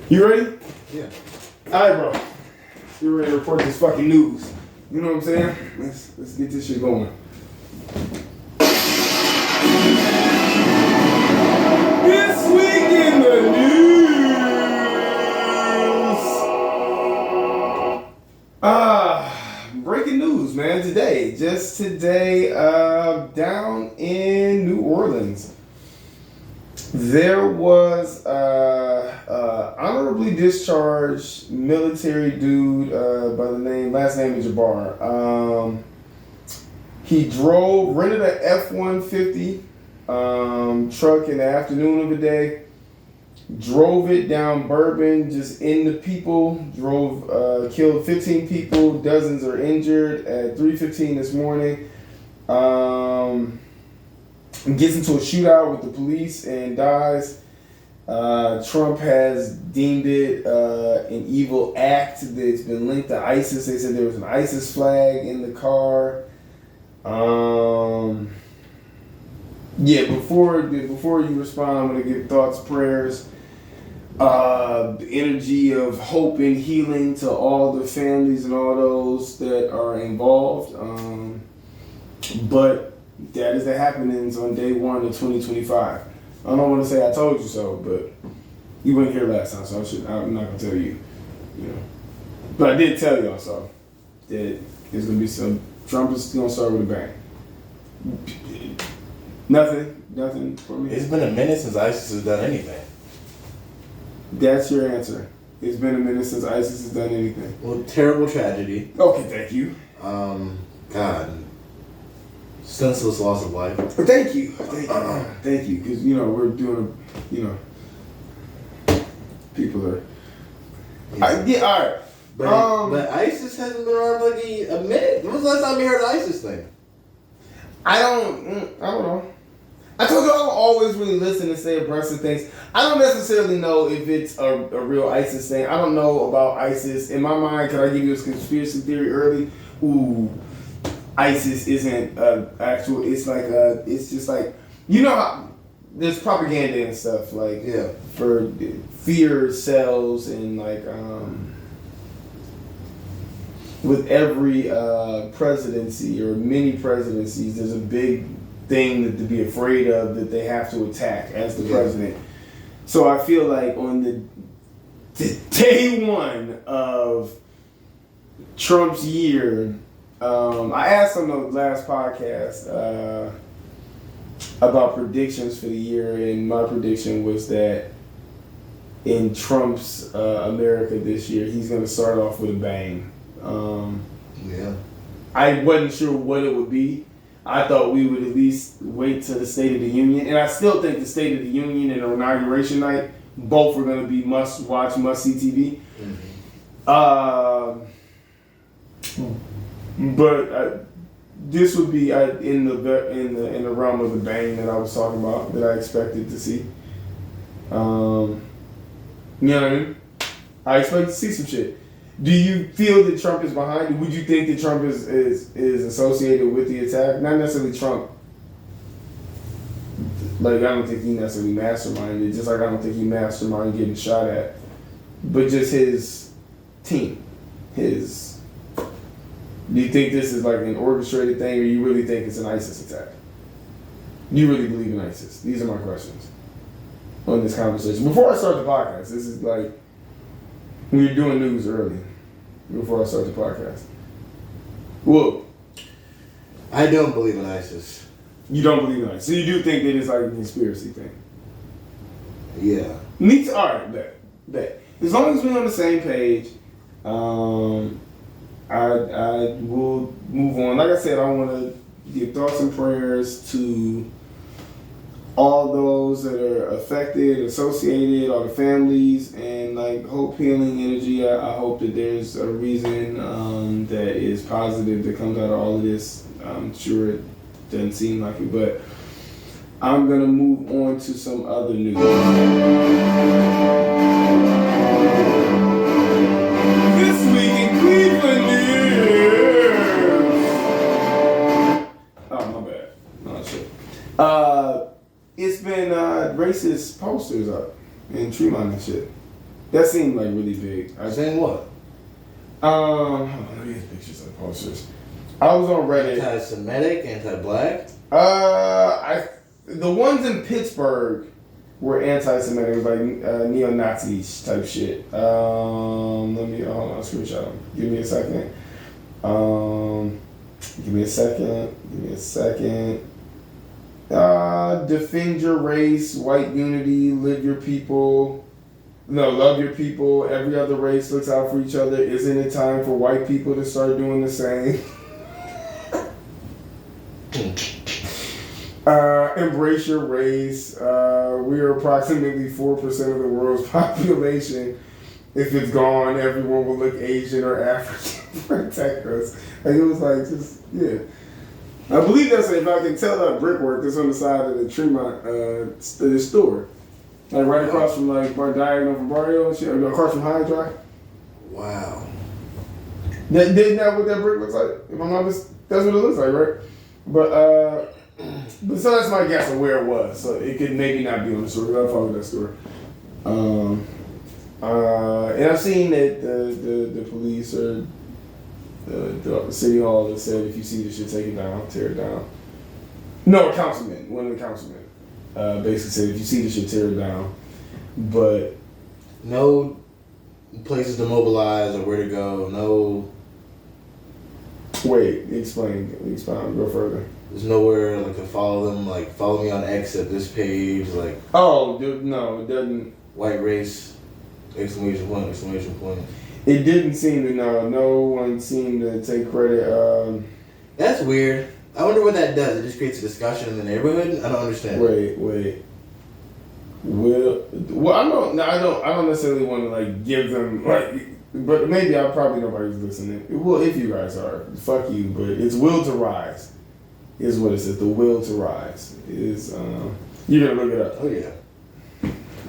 You ready? Yeah. Alright, bro. You ready to report this fucking news? You know what I'm saying? Let's get this shit going. This week in the news. Breaking news, man. Just today, down in New Orleans, there was honorably discharged military dude by the last name is Jabbar. He rented a F-150 truck in the afternoon of the day, drove it down Bourbon, just into people, killed 15 people, dozens are injured at 3:15 this morning. Gets into a shootout with the police and dies. Trump has deemed it an evil act that's been linked to ISIS. They said there was an ISIS flag in the car. Before you respond, I'm going to give thoughts, prayers, the energy of hope and healing to all the families and all those that are involved. But that is the happenings on day one of 2025. I don't want to say I told you so, but you weren't here last time, so I'm not gonna tell you. But I did tell y'all so that there's gonna be some. Trump is gonna start with a bang. Nothing for me. It's been a minute since ISIS has done anything. That's your answer. It's been a minute since ISIS has done anything. Well, terrible tragedy. Okay, thank you. God. Senseless loss of life. Thank you, because we're doing people are. All right. But ISIS hasn't been around like a minute. When was the last time you heard of ISIS thing? I don't know. I told you I don't always really listen and stay abreast of things. I don't necessarily know if it's a real ISIS thing. I don't know about ISIS. In my mind, could I give you a conspiracy theory early? Ooh. ISIS isn't actual. It's like it's just like how there's propaganda and stuff like for fear cells and like with every presidency or many presidencies, there's a big thing to be afraid of that they have to attack as the president. So I feel like on the day one of Trump's year. I asked on the last podcast about predictions for the year, and my prediction was that in Trump's America this year, he's going to start off with a bang. I wasn't sure what it would be. I thought we would at least wait till the State of the Union, and I still think the State of the Union and inauguration night both are going to be must-watch, must-see TV. But this would be in the realm of the bang that I was talking about that I expected to see. You know what I mean? I expect to see some shit. Do you feel that Trump is behind it? Would you think that Trump is associated with the attack? Not necessarily Trump. Like, I don't think he necessarily masterminded. Just like I don't think he masterminded getting shot at. But just his team. Do you think this is like an orchestrated thing, or you really think it's an ISIS attack? Do you really believe in ISIS? These are my questions on this conversation. Before I start the podcast, this is like we're doing news early. Before I start the podcast. Whoa. I don't believe in ISIS. You don't believe in ISIS. So you do think that it's like a conspiracy thing? Yeah. Me too. All right, bet. As long as we're on the same page, I will move on. Like I said, I want to give thoughts and prayers to all those that are affected, associated, all the families, and like hope, healing, energy. I hope that there's a reason that is positive that comes out of all of this. I'm sure it doesn't seem like it, but I'm going to move on to some other news. This week in Cleveland news. Oh, my bad. Oh, shit. It's been racist posters up in Tremont and shit. That seemed like really big. Saying what? Hold on, let me get pictures of posters. I was on Reddit. Anti-Semitic, anti-black. The ones in Pittsburgh were anti-Semitic, like neo-Nazi type shit. Hold on, screenshot them. Give me a second. Defend your race, white unity, live your people. No, love your people. Every other race looks out for each other. Isn't it time for white people to start doing the same? Embrace your race. We are approximately 4% of the world's population. If it's gone, everyone will look Asian or African. Protect us. Like, it was like, just, yeah. I believe that's, if I can tell that brickwork that's on the side of the Tremont the store. Like right across from like diagonal from Barrio and shit, across from High Drive. Wow. Isn't that what that brick looks like? If I'm not mistaken, that's what it looks like, right? But so that's my guess of where it was. So it could maybe not be on the store. I'll follow that store. And I've seen that the police or the city hall has said if you see this shit, take it down, tear it down. No, a councilman, one of the councilmen, basically said if you see this shit, tear it down. But no places to mobilize or where to go. No. Wait, explain. Go further. There's nowhere like to follow them. Like follow me on X at this page. Like no, it doesn't. White race! Exclamation point! Exclamation point! It didn't seem to. No one seemed to take credit. That's weird. I wonder what that does. It just creates a discussion in the neighborhood. I don't understand. Wait. Well, I don't necessarily want to like give them like, but maybe probably nobody's listening. Well, if you guys are, fuck you. But it's will to rise, is what it says. The will to rise is. You're gonna look it up. Oh yeah.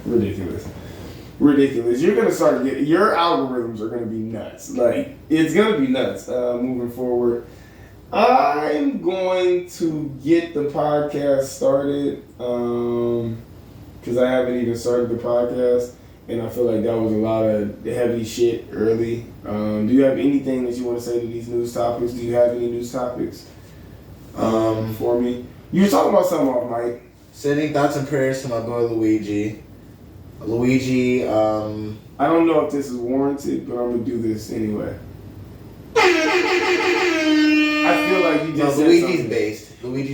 Ridiculous. You're gonna start getting your algorithms are gonna be nuts. Like it's gonna be nuts moving forward. I'm going to get the podcast started because I haven't even started the podcast, and I feel like that was a lot of heavy shit early. Do you have anything that you want to say to these news topics? Do you have any news topics for me? You were talking about something off mic. Sending thoughts and prayers to my boy Luigi. I don't know if this is warranted, but I'm gonna do this anyway. I feel like you just Luigi's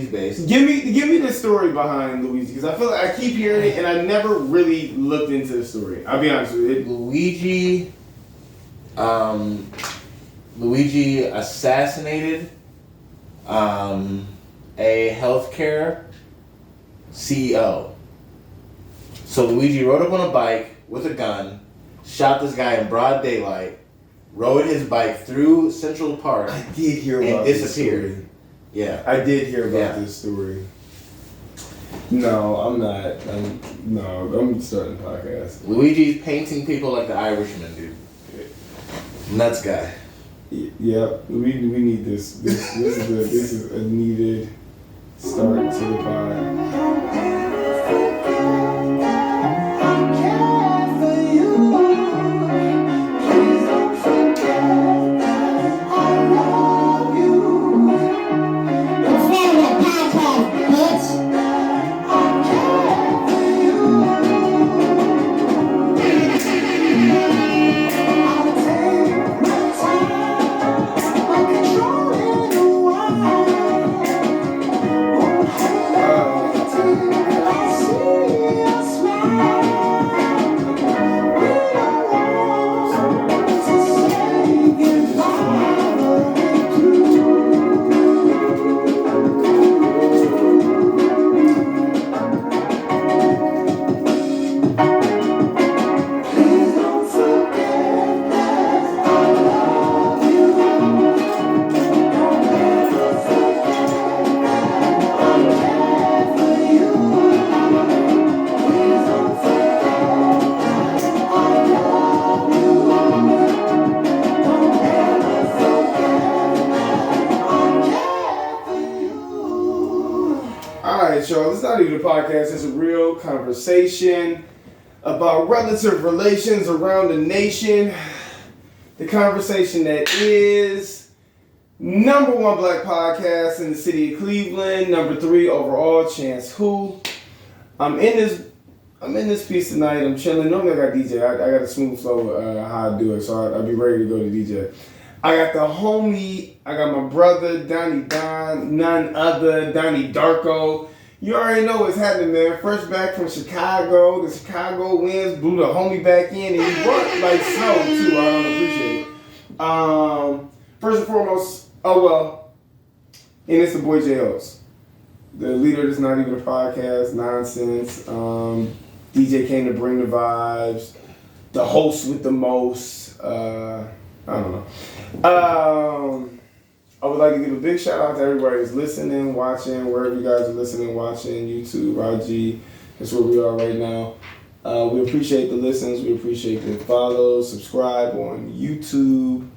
based. Give me the story behind Luigi, because I feel like I keep hearing it and I never really looked into the story. I'll be honest with you. Luigi assassinated a healthcare CEO. So Luigi rode up on a bike with a gun, shot this guy in broad daylight, rode his bike through Central Park. I did hear about disappeared. This story. Yeah, I did hear about this story. No, I'm not. I'm starting the podcast. Luigi's painting people like the Irishman, dude. Nuts guy. Yeah, we need this. This is a needed start to the pod. Y'all, it's not even a podcast, it's a real conversation. about relative relations around the nation. The conversation that is number 1 black podcast in the city of Cleveland, number 3 overall. Chance Who? I'm in this piece tonight. I'm chilling. Normally I got DJ. I got a smooth flow how I do it, so I'll be ready to go to DJ. I got the homie. I got my brother Donnie Don, none other Donnie Darko. You already know what's happening, man. Fresh back from Chicago. The Chicago winds blew the homie back in, and he worked like snow too. I don't appreciate it. First and foremost, and it's the boy J.O.'s. The leader that's not even a podcast, nonsense. DJ came to bring the vibes. The host with the most. I don't know. I would like to give a big shout out to everybody who's listening, watching, wherever you guys are listening, watching, YouTube, IG. That's where we are right now. We appreciate the listens. We appreciate the follows. Subscribe on YouTube.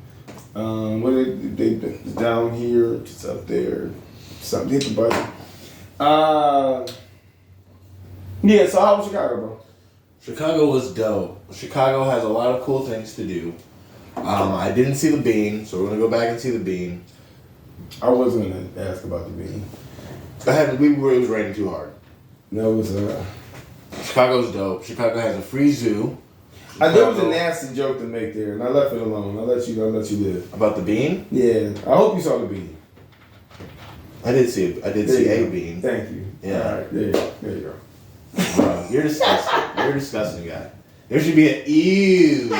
What they down here, just up there. Something, hit the button. Yeah, so how was Chicago, bro? Chicago was dope. Chicago has a lot of cool things to do. I didn't see the Bean, so we're gonna go back and see the Bean. I wasn't gonna ask about the Bean. It was raining too hard. No, it was Chicago's dope. Chicago has a free zoo. There was a nasty joke to make there, and I left it alone. I'll let you live. About the Bean? Yeah, I hope you saw the Bean. I did see a Bean. Thank you. Yeah. All right, there you go. Bro, you're disgusting. You're a disgusting guy. There should be an ew.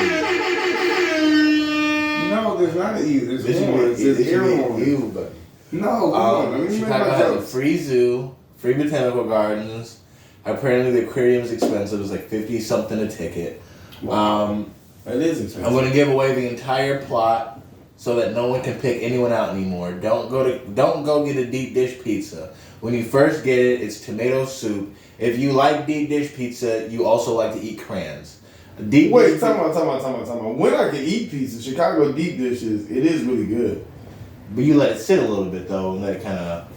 No, there's not an ew. There's horns. There's air horns. Ew, but Chicago has a free zoo, free botanical gardens. Apparently the aquarium is expensive. It's like 50 something a ticket. Wow. That is expensive. I'm gonna give away the entire plot so that no one can pick anyone out anymore. Don't go get a deep dish pizza. When you first get it, it's tomato soup. If you like deep dish pizza, you also like to eat crayons. Wait, talking about. When I can eat pizza, Chicago deep dishes, it is really good. But you let it sit a little bit though, and let it kind of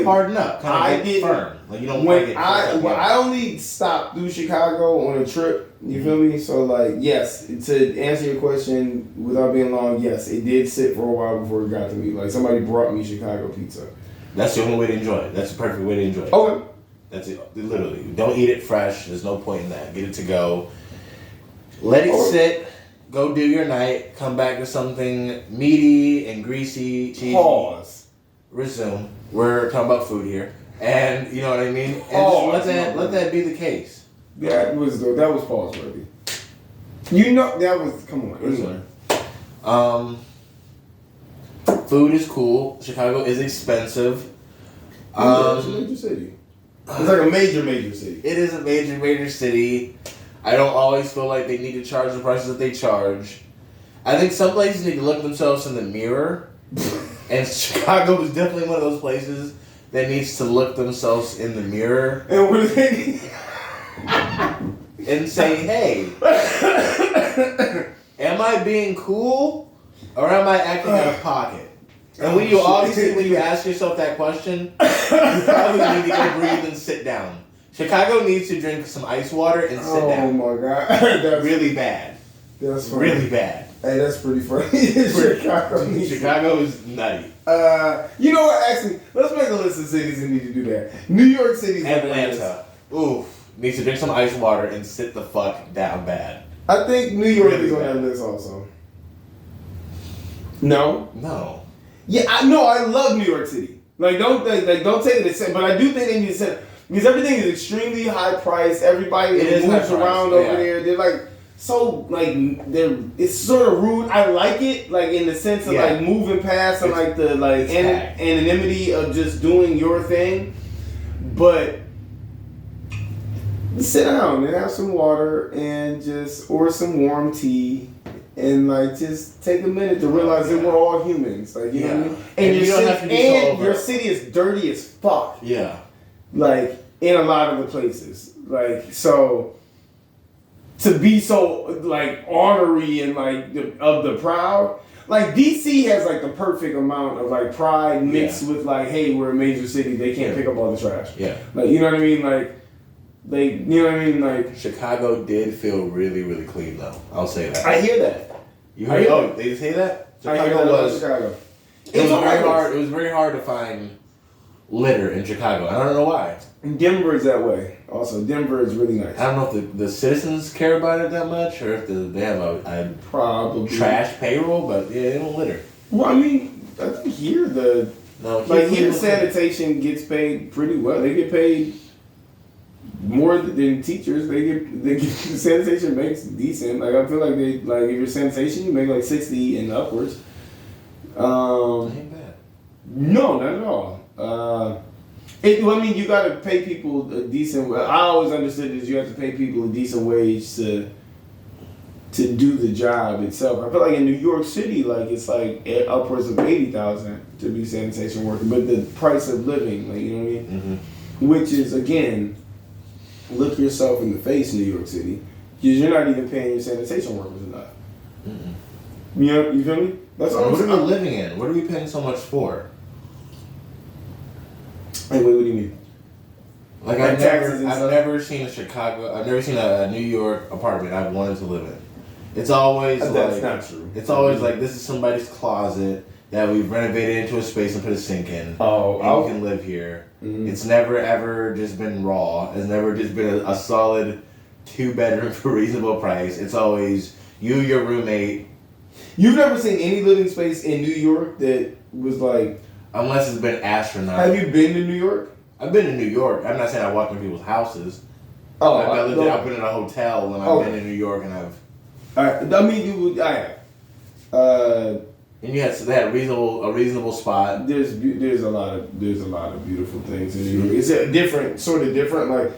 harden up, kind of get firm. Like you don't want to get I only stopped through Chicago on a trip. You feel me? So like, yes, to answer your question without being long, yes, it did sit for a while before it got to me. Like somebody brought me Chicago pizza. That's the only way to enjoy it. That's the perfect way to enjoy it. Okay. That's it. Literally, don't eat it fresh. There's no point in that. Get it to go. Let it sit. Go do your night. Come back to something meaty and greasy, cheesy. Pause. Resume. We're talking about food here, and you know what I mean. And just let that be the case. That was pause worthy. You know that was come on. Anyway. Food is cool. Chicago is expensive. It's a major city. It's like a major city. It is a major city. I don't always feel like they need to charge the prices that they charge. I think some places need to look themselves in the mirror. And Chicago is definitely one of those places that needs to look themselves in the mirror. And what do they and say, hey, am I being cool or am I acting out of pocket? And when you ask yourself that question, you probably need to go breathe and sit down. Chicago needs to drink some ice water and sit down. Oh my god. That's really bad. That's funny. Really bad. Hey, that's pretty funny. Chicago is nutty. You know what? Actually, let's make a list of cities that need to do that. New York City's Atlanta. Oof. Needs to drink some ice water and sit the fuck down bad. I think New York is on that list also. No? No. Yeah, I love New York City. Don't take it as but I do think they need to set because everything is extremely high priced. Everybody moves around over there. They're like it's sort of rude. I like it, in the sense of moving past and the anonymity of just doing your thing. But sit down and have some water and or some warm tea and just take a minute to realize that we're all humans. You know what I mean? And your city is dirty as fuck. Yeah. In a lot of the places. So to be so ornery and of the proud. DC has the perfect amount of pride mixed with hey, we're a major city, they can't pick up all the trash. Yeah. You know what I mean? Like, you know what I mean? Like, Chicago did feel really, really clean, though. I'll say that. I hear that. You heard? Oh, they say that? I hear that about Chicago. It was very hard. It was very hard to find litter in Chicago. I don't know why. Denver is that way. Also, Denver is really nice. I don't know if the citizens care about it that much, or if they have a probably trash payroll. But yeah, they don't litter. Well, I mean, I think here here sanitation gets paid pretty well. They get paid more than teachers. They get sanitation makes decent. Like I feel like if you're sanitation, you make like 60 and upwards. Ain't bad. No, not at all. I mean, you got to pay people a decent. I always understood that you have to pay people a decent wage to do the job itself. I feel like in New York City, like it's like upwards of 80,000 to be sanitation worker, but the price of living, like you know what I mean, which is again, look yourself in the face, New York City, because you're not even paying your sanitation workers enough. You know, you feel me? That's what are we living in? What are we paying so much for? Hey, wait, what do you mean? Like I've never seen a New York apartment I've wanted to live in. It's always that's not true. It's always like this is somebody's closet that we've renovated into a space and put a sink in. And you can live here. It's never ever just been raw. It's never just been a solid 2-bedroom for a reasonable price. It's always you, your roommate. You've never seen any living space in New York that was like. Unless it's been astronomical. Have you been to New York? I've been to New York. I'm not saying I walked in people's houses. Oh, I've been in a hotel when I've been in New York, and I've. I mean, you would. I have. And they had a reasonable spot. There's a lot of beautiful things in New York. It's different. Like,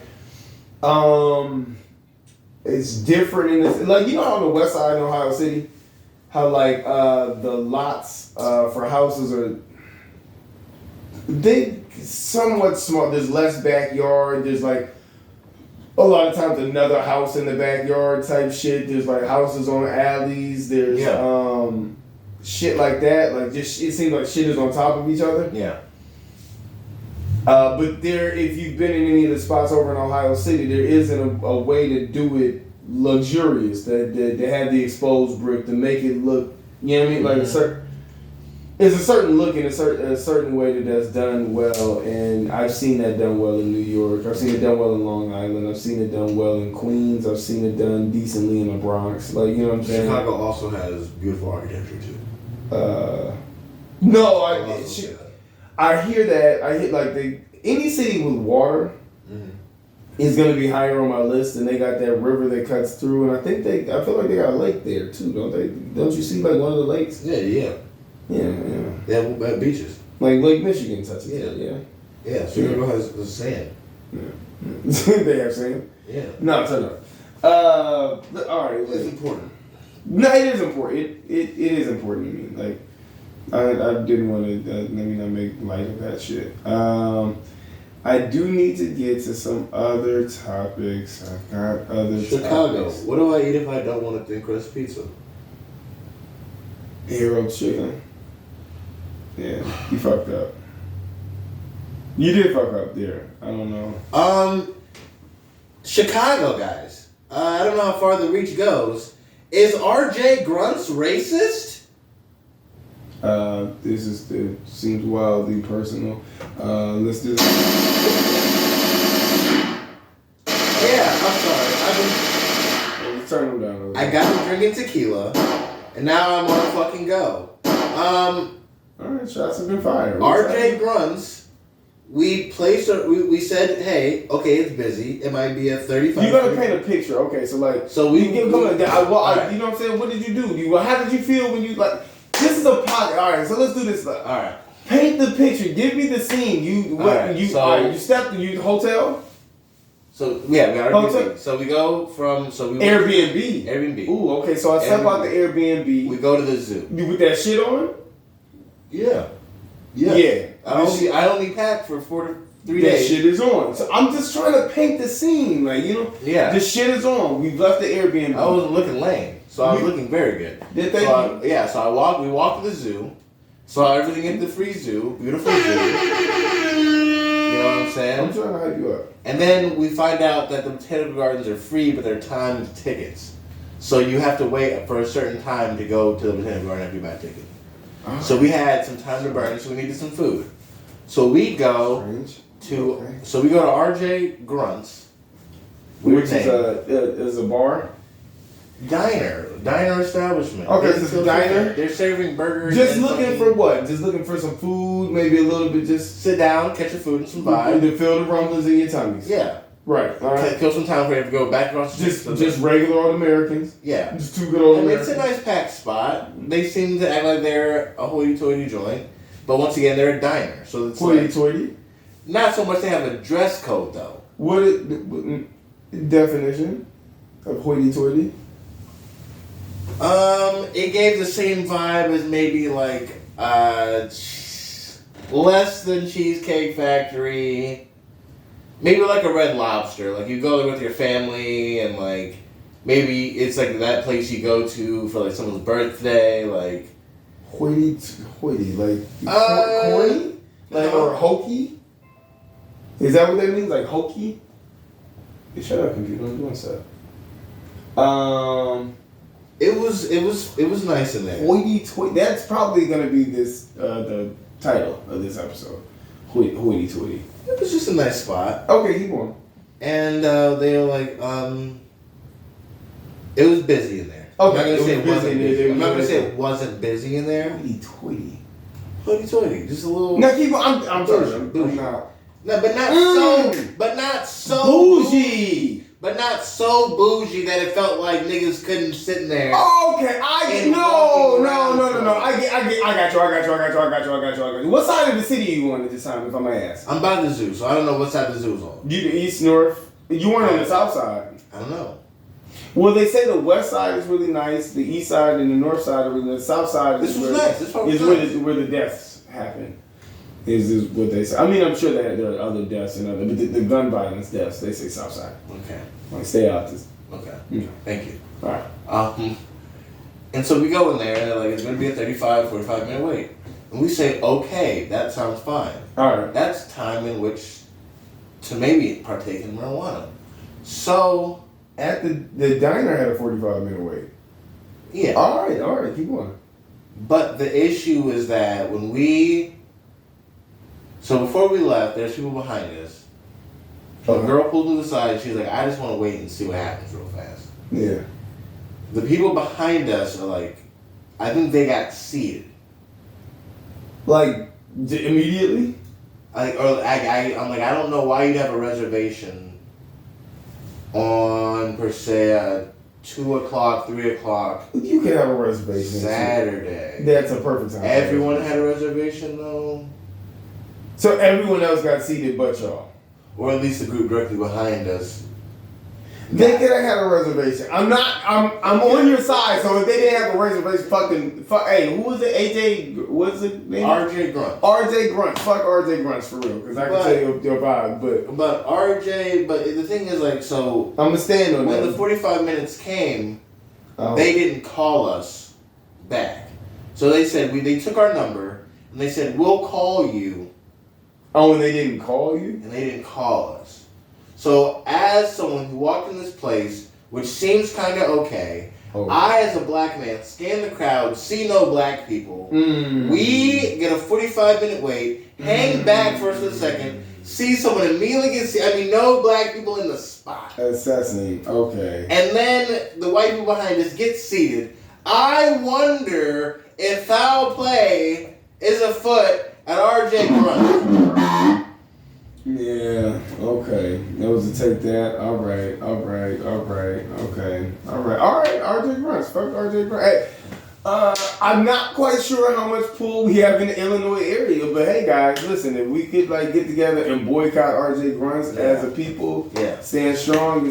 it's different in this. Like you know, on the west side in Ohio City, how like the lots for houses are. They somewhat small. There's less backyard. There's like a lot of times another house in the backyard type shit. There's like houses on alleys. There's shit like that. Like just it seems like shit is on top of each other. Yeah. But if you've been in any of the spots over in Ohio City, there isn't a way to do it luxurious. That they have the exposed brick to make it look. You know what I mean? Like it's a certain look and a certain way that's done well, and I've seen that done well in New York. I've seen it done well in Long Island. I've seen it done well in Queens. I've seen it done decently in the Bronx. Like you know what I'm saying? Chicago also has beautiful architecture too. No, I hear that. I hear like any city with water is gonna be higher on my list, and they got that river that cuts through, and I feel like they got a lake there too, don't they? Don't you see like one of the lakes? Yeah. They have beaches. Like Lake Michigan touches it, yeah. Yeah, Chicago has the sand. Yeah. They have sand? Yeah. No, turn up. All right. It's important. No, it is important. It is important to me. Like, I didn't want to, let me not make light of that shit. I do need to get to some other topics. I've got other Chicago. topics. What do I eat if I don't want a thin crust pizza? Hero chicken. Yeah, you fucked up. You did fuck up there. I don't know. Chicago, guys. I don't know how far the reach goes. Is RJ Grunts racist? Seems wildly personal. Let's do this. Yeah, I'm sorry. Let's turn them down a little. I got him drinking tequila, and now I'm on a fucking go. Alright, shots have been fired. RJ Grunts, we said, hey, okay, it's busy. It might be a 35. You gotta paint a picture, okay? So like, you know what I'm saying? What did you do? How did you feel when you like? This is a podcast. All right, so let's do this. All right, paint the picture. Give me the scene. You stepped in you hotel. So yeah, we Airbnb. So we go from Airbnb. Ooh, okay. So I step out the Airbnb. We go to the zoo. You with that shit on? Yeah. I only packed for 4 to 3 days. That shit is on. So I'm just trying to paint the scene, like you know. Yeah. The shit is on. We've left the Airbnb. I wasn't looking lame, so I was looking very good. Did they? So we walked to the zoo, saw everything in the free zoo, beautiful zoo. You know what I'm I'm saying? trying to hype you up. And then we find out that the Botanical Gardens are free, but they're timed tickets. So you have to wait for a certain time to go to the Botanical Garden after you buy a ticket. So we had some time to burn, so we needed some food. So we go Strange. to Okay. so we go to RJ Grunt's, Which is a bar. diner establishment. Okay, this is a diner? They're serving burgers. Just and looking fucking- for what? Just looking for some food, maybe a little bit. Just sit down, catch your food and some vibe. to feel the rumblings in your tummies. Yeah, Right. All right. kill some time for you to go back across the street. Just regular old Americans. yeah. Just two good old And it's Americans. a nice packed spot. They seem to act like they're a hoity-toity joint, but once again, they're a diner, so it's like, Hoity-toity. not so much they have a dress code though. Definition of hoity-toity? It gave the same vibe as maybe like less than Cheesecake Factory, maybe like a Red Lobster. Like you go there with your family and like maybe it's like that place you go to for like someone's birthday, like Hoity, like Uh, corny, like no. or hokey. Is that what that means? Like hokey? Hey, shut up, computer. I'm doing stuff. it was nice in there. Hoity-toity. That's probably gonna be the title of this episode. Hoity-toity. It was just a nice spot. Okay, keep going. And they were like, it was busy in there. Okay, I'm not gonna say it wasn't in there. busy. I'm not gonna say it wasn't busy in there. Hoity-toity. Hoity-toity, just a little. Now keep going. I'm sorry. Bougie. I'm not. No, but not so Bougie. But not so bougie that it felt like niggas couldn't sit in there. Oh, okay, And no. I got you. What side of the city are you on at this time, if I may ask? I'm by the zoo, so I don't know what side the zoo's on. You the east, north. You weren't on the south side. I don't know. Well, they say the west side is really nice, the east side and the north side are really nice. The south side This is was where, nice. This part was is nice. where the deaths happen. Is what they say. I mean, I'm sure that there are other deaths and other, but the gun violence deaths, they say south side. Okay. Like, stay out this. Okay. Yeah. Thank you. All right. And so we go in there and they're like, it's gonna be a 45 minute wait. And we say, okay, that sounds fine. All right. That's time in which to maybe partake in marijuana. So, At the diner had a 45-minute wait. yeah. All right, keep going. But the issue is that when so before we left, there's people behind us. A girl pulled to the side and she's like, I just want to wait and see what happens real fast. Yeah. The people behind us are like, I think they got seated. Like, immediately? I'm like, I don't know why you'd have a reservation on, per se, 2 o'clock, 3 o'clock, You can have a reservation. Saturday. That's a perfect time. Everyone had a reservation though? So everyone else got seated but y'all. Or at least the group directly behind us. They could have had a reservation. I'm on your side, so if they didn't have a reservation, hey, who was it? AJ, what's the name? RJ Grunt. RJ Grunt. Fuck RJ Grunts for real, because I can tell you your vibe, but But the thing is like, so I'm gonna stand on when that. the 45 minutes came, Oh. they didn't call us back. So they said, they took our number and they said, we'll call you. Oh, and they didn't call you? And they didn't call us. So as someone who walked in this place, which seems kind of okay, Oh. I as a black man scan the crowd, see no black people. Mm. We get a 45-minute wait, hang back for a second, see someone immediately get no black people in the spot. Assassinate. Okay. And then the white people behind us get seated. I wonder if foul play is afoot at RJ Grunt. Yeah, okay. That was to take that. All right, okay. All right, RJ Grunts. Fuck RJ Grunt. Hey, I'm not quite sure how much pull we have in the Illinois area, but hey guys, listen, if we could get together and boycott RJ Grunts as a people, stand strong.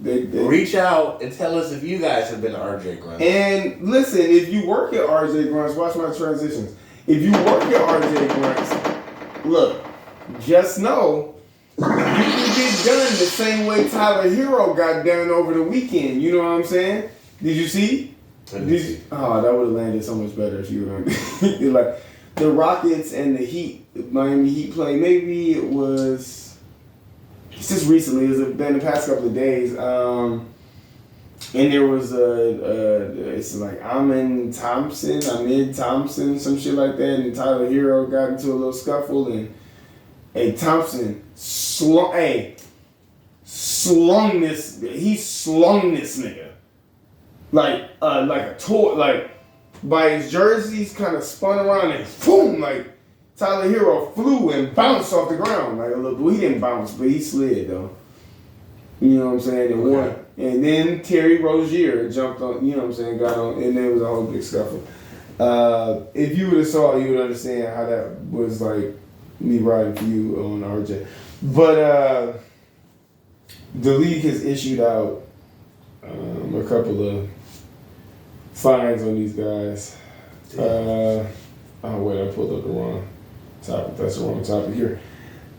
They reach out and tell us if you guys have been to RJ Grunt. And listen, if you work at RJ Grunts, watch my transitions. If you work at RJ Grunts, look, just know you can get done the same way Tyler Hero got done over the weekend. You know what I'm saying? Did you see? Oh, that would have landed so much better if you were you're like, the Rockets and the Heat, Miami Heat play. Maybe it was just recently. It's been the past couple of days. And there was it's like Amid Thompson, some shit like that, and Tyler Hero got into a little scuffle, and Thompson slung this nigga like a toy, like by his jerseys, kind of spun around and boom, like Tyler Hero flew and bounced off the ground like a little. Well, he didn't bounce, but he slid though. You know what I'm saying? And won. And then Terry Rozier jumped on, you know what I'm saying, got on, and there was a whole big scuffle. If you would have saw it, you would understand how that was like me riding for you on RJ. But the league has issued out a couple of fines on these guys. Oh, wait, I pulled up the wrong topic. That's the wrong topic here.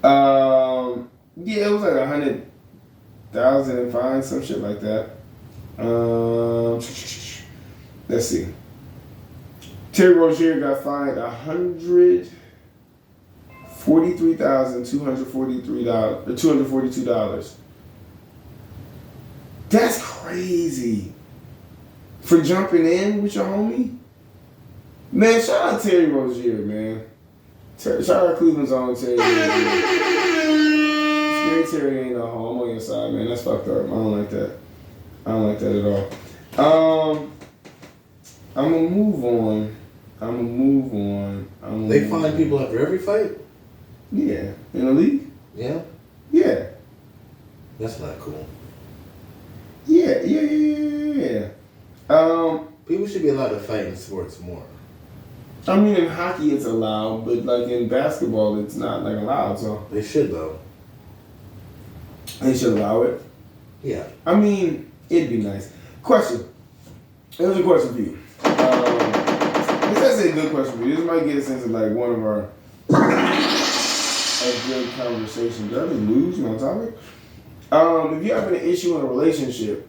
Yeah, it was like 100,000 in fines, some shit like that. Let's see. Terry Rozier got fined $242. That's crazy. For jumping in with your homie? Man, shout out Terry Rozier, man. Shout out Cleveland's own Terry Rozier. Scary Terry ain't no home. I'm on your side, man. That's fucked up. I don't like that. I don't like that at all. I'm gonna move on. They fine people after every fight? Yeah. In the league? Yeah? Yeah. That's not cool. Yeah. People should be allowed to fight in sports more. I mean, in hockey it's allowed, but like in basketball it's not like allowed. So They should though. they should allow it. Yeah. I mean, it'd be nice. Question. Here's a question for you. This is a good question for you. This might get us into like one of our a good conversation. Did I just lose my topic? If you're having an issue in a relationship,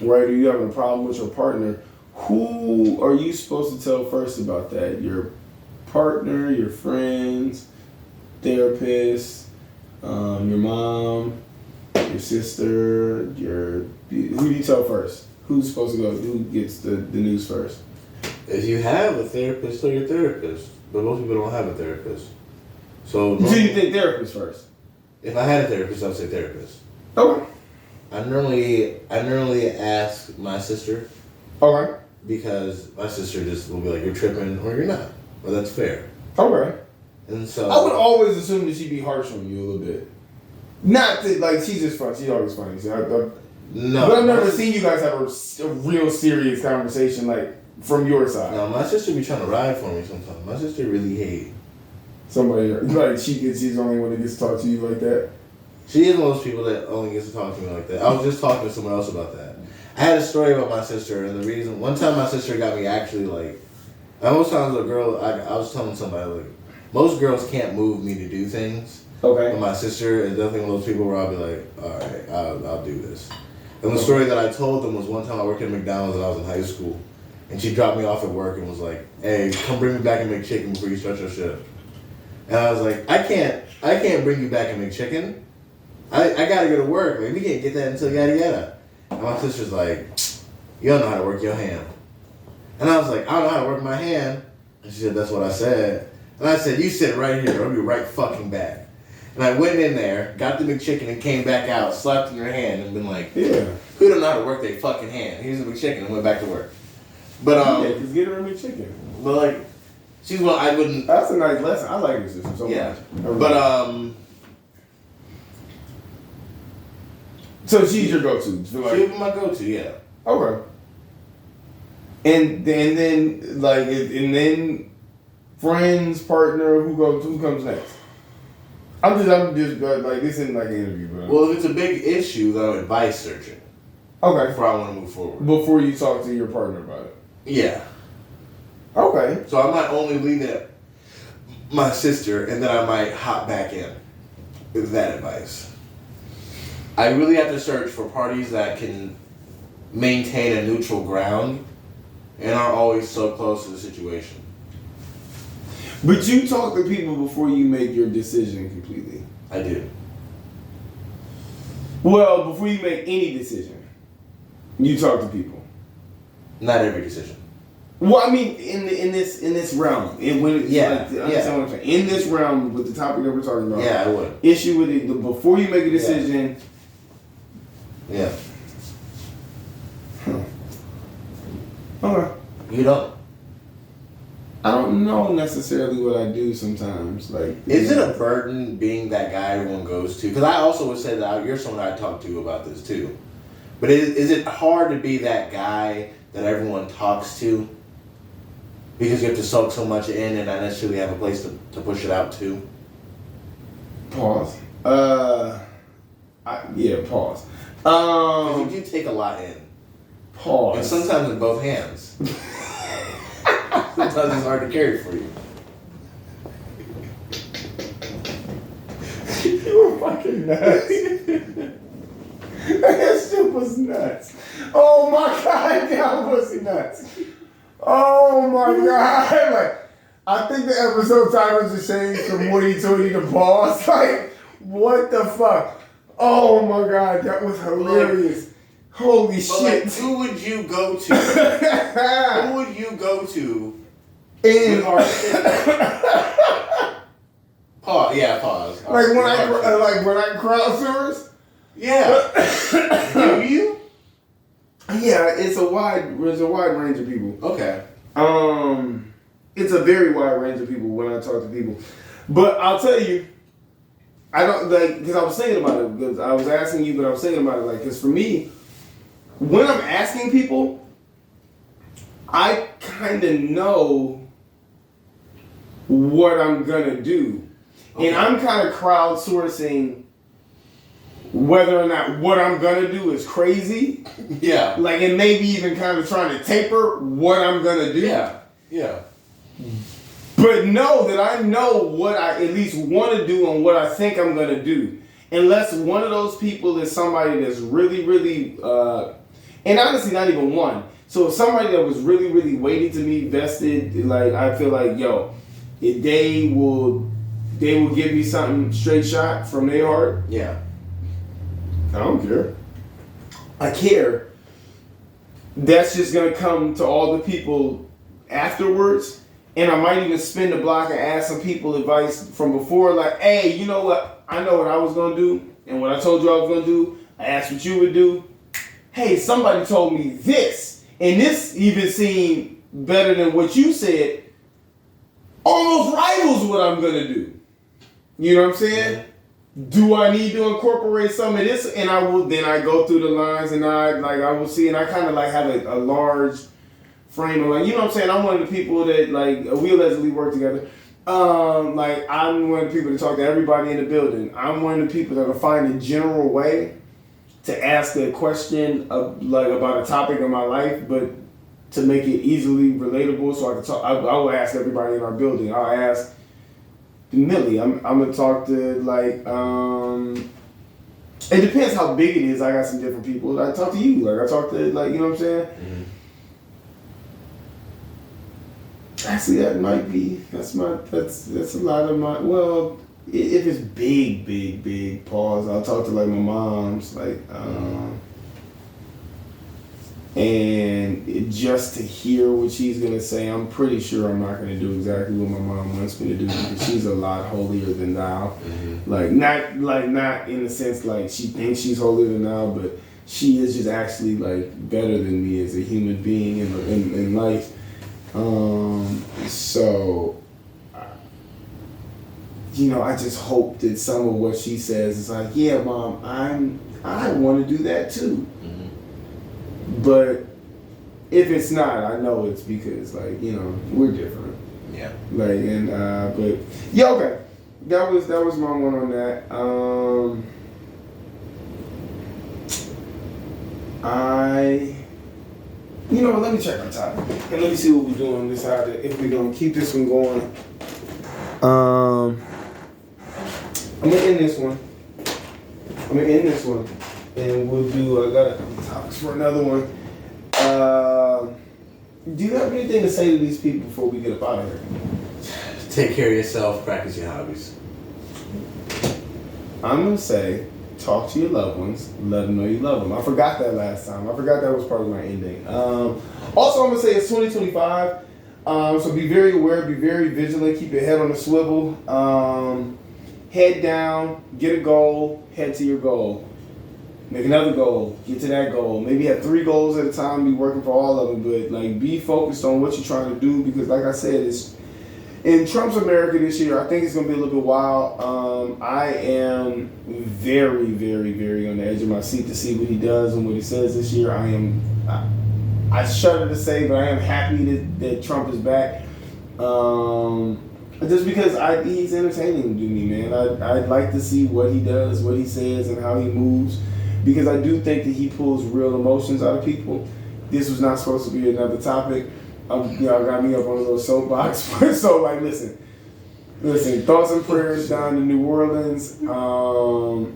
right, or you having a problem with your partner, who are you supposed to tell first about that? Your partner, your friends, therapist, your mom, your sister, who do you tell first? Who's supposed to go? Who gets the news first? If you have a therapist, tell your therapist. But most people don't have a therapist. So you think therapist first? If I had a therapist, I would say therapist. Okay. I normally ask my sister. Okay. Because my sister just will be like, you're tripping or you're not. Well, that's fair. Okay. And so I would always assume that she'd be harsh on you a little bit. Not that, like, she's just fun. She's always funny. So no. But I've never seen you guys have a real serious conversation, like, from your side. No, my sister be trying to ride for me sometimes. My sister really hate somebody, like, she's the only one that gets to talk to you like that. She is one of those people that only gets to talk to me like that. I was just talking to someone else about that. I had a story about my sister, and the reason, one time my sister got me actually, like, most times a girl, I was telling somebody, like, most girls can't move me to do things. Okay. But my sister is definitely one of those people where I'll be like, all right, I'll do this. And the story that I told them was one time I worked at McDonald's and I was in high school, and she dropped me off at work and was like, hey, come bring me back and make chicken before you start your shift. And I was like, I can't bring you back and make chicken. I gotta go to work. Like, we can't get that until yada yada. And my sister's like, you don't know how to work your hand. And I was like, I don't know how to work my hand. And she said, that's what I said. And I said, you sit right here. I'll be right fucking back. And I went in there, got the McChicken, and came back out, slapped in her hand, and been like, yeah, who don't know how to work their fucking hand? Here's the McChicken, and went back to work. But yeah, just get her a McChicken. But like, she's well, I wouldn't. That's a nice lesson. I like your sister so much. But so she's your go-to. She would be my go-to, yeah. Okay. And then friends, partner, who comes next? I'm just like, this isn't like an interview, bro. Well, if it's a big issue, then I'm advice searching. Okay. Before I want to move forward. Before you talk to your partner about it. Yeah. Okay. So I might only lean at my sister, and then I might hop back in with that advice. I really have to search for parties that can maintain a neutral ground and aren't always so close to the situation. But you talk to people before you make your decision completely. I do. Well, before you make any decision, you talk to people. Not every decision. Well, I mean, in this realm, understand what I'm saying. In this realm, with the topic that we're talking about, Yeah, I would. issue with it before you make a decision. Yeah. Okay. You don't. I don't know necessarily what I do sometimes. Like, Is it a burden being that guy everyone goes to? Because I also would say that you're someone I talk to about this too. But is it hard to be that guy that everyone talks to? Because you have to soak so much in and not necessarily have a place to push it out to? Pause. Pause. You do take a lot in. Pause. And sometimes in both hands. Sometimes it's hard to carry for you. You were fucking nuts. That shit was nuts. Oh my god, that was nuts. Oh my god. Like, I think the episode title just changed from Woody Tootie to Pause. Like, what the fuck? Oh my god, that was hilarious. Holy shit. Like, who would you go to? Who would you go to? In Pause. Yeah, pause. Like when I crowdsource. Yeah. Do you? Yeah, there's a wide range of people. Okay. It's a very wide range of people when I talk to people. But I'll tell you, I don't like, because I was thinking about it, because I was asking you, but I was thinking about it, like, because for me, when I'm asking people, I kind of know what I'm gonna do. Okay. And I'm kind of crowdsourcing whether or not what I'm gonna do is crazy. Yeah. Like, and maybe even kind of trying to taper what I'm gonna do. Yeah. Yeah. But know that I know what I at least want to do and what I think I'm gonna do. Unless one of those people is somebody that's really, really, and honestly, not even one. So if somebody that was really, really waiting to be vested, like, I feel like, yo, if they will give me something straight shot from their heart. Yeah. I don't care. I care. That's just gonna come to all the people afterwards, and I might even spin the block and ask some people advice from before, like, hey, you know what? I know what I was gonna do, and what I told you I was gonna do. I asked what you would do. Hey, somebody told me this, and this even seemed better than what you said. Almost rivals what I'm gonna do. You know what I'm saying? Yeah. Do I need to incorporate some of this? And I will. Then I go through the lines, and I will see, and I kind of like have a large frame of, like, you know what I'm saying? I'm one of the people that, like, we allegedly work together. Like, I'm one of the people to talk to everybody in the building. I'm one of the people that will find a general way to ask a question like about a topic in my life, but to make it easily relatable, so I can talk. I will ask everybody in our building. I'll ask Millie. I'm gonna talk to, like, it depends how big it is. I got some different people. I talk to you. Like, I talk to, like, you know what I'm saying? Mm-hmm. Actually, that might be, that's a lot of my, well, if it's big pause, I'll talk to, like, my mom's, like, and just to hear what she's gonna say, I'm pretty sure I'm not gonna do exactly what my mom wants me to do, because she's a lot holier than thou. Mm-hmm. Not in the sense like she thinks she's holier than thou, but she is just actually, like, better than me as a human being in life. So, you know, I just hope that some of what she says is like, yeah, Mom, I want to do that too. Mm-hmm. But if it's not, I know it's because, like, you know, we're different. Yeah. Like, and but yeah, okay. That was my one on that. You know what, let me check our time. And let me see what we're doing, decide if we're going to keep this one going. I'm going to end this one. And we'll do, I got a couple topics for another one. Do you have anything to say to these people before we get up out of here? Take care of yourself. Practice your hobbies. I'm gonna say, talk to your loved ones. Let them know you love them. I forgot that last time. I forgot that was part of my ending. Also, I'm gonna say it's 2025. So be very aware. Be very vigilant. Keep your head on the swivel. Head down. Get a goal. Head to your goal. Make another goal. Get to that goal. Maybe have 3 goals at a time. Be working for all of them, but like be focused on what you're trying to do because, like I said, it's in Trump's America this year. I think it's gonna be a little bit wild. I am very, very, very on the edge of my seat to see what he does and what he says this year. I shudder to say, but I am happy that Trump is back. Just because he's entertaining to me, man. I'd like to see what he does, what he says, and how he moves. Because I do think that he pulls real emotions out of people. This was not supposed to be another topic. Y'all got me up on a little soapbox. So, like, listen. Thoughts and prayers down in New Orleans.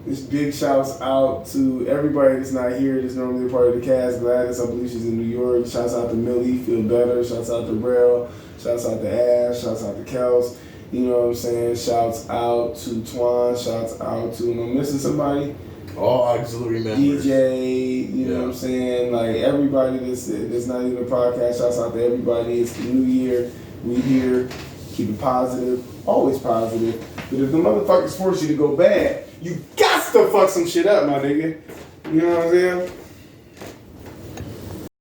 Just big shouts out to everybody that's not here, that's normally a part of the cast. Gladys, I believe she's in New York. Shouts out to Millie, Feel Better. Shouts out to Rel. Shouts out to Ash. Shouts out to Kels. You know what I'm saying? Shouts out to Twan. Shouts out to, am I missing somebody? All auxiliary members. DJ, you know what I'm saying? Like everybody that's not even a podcast, shouts out to everybody. It's the new year. We here. Keep it positive. Always positive. But if the motherfuckers force you to go bad, you got to fuck some shit up, my nigga. You know what I'm saying?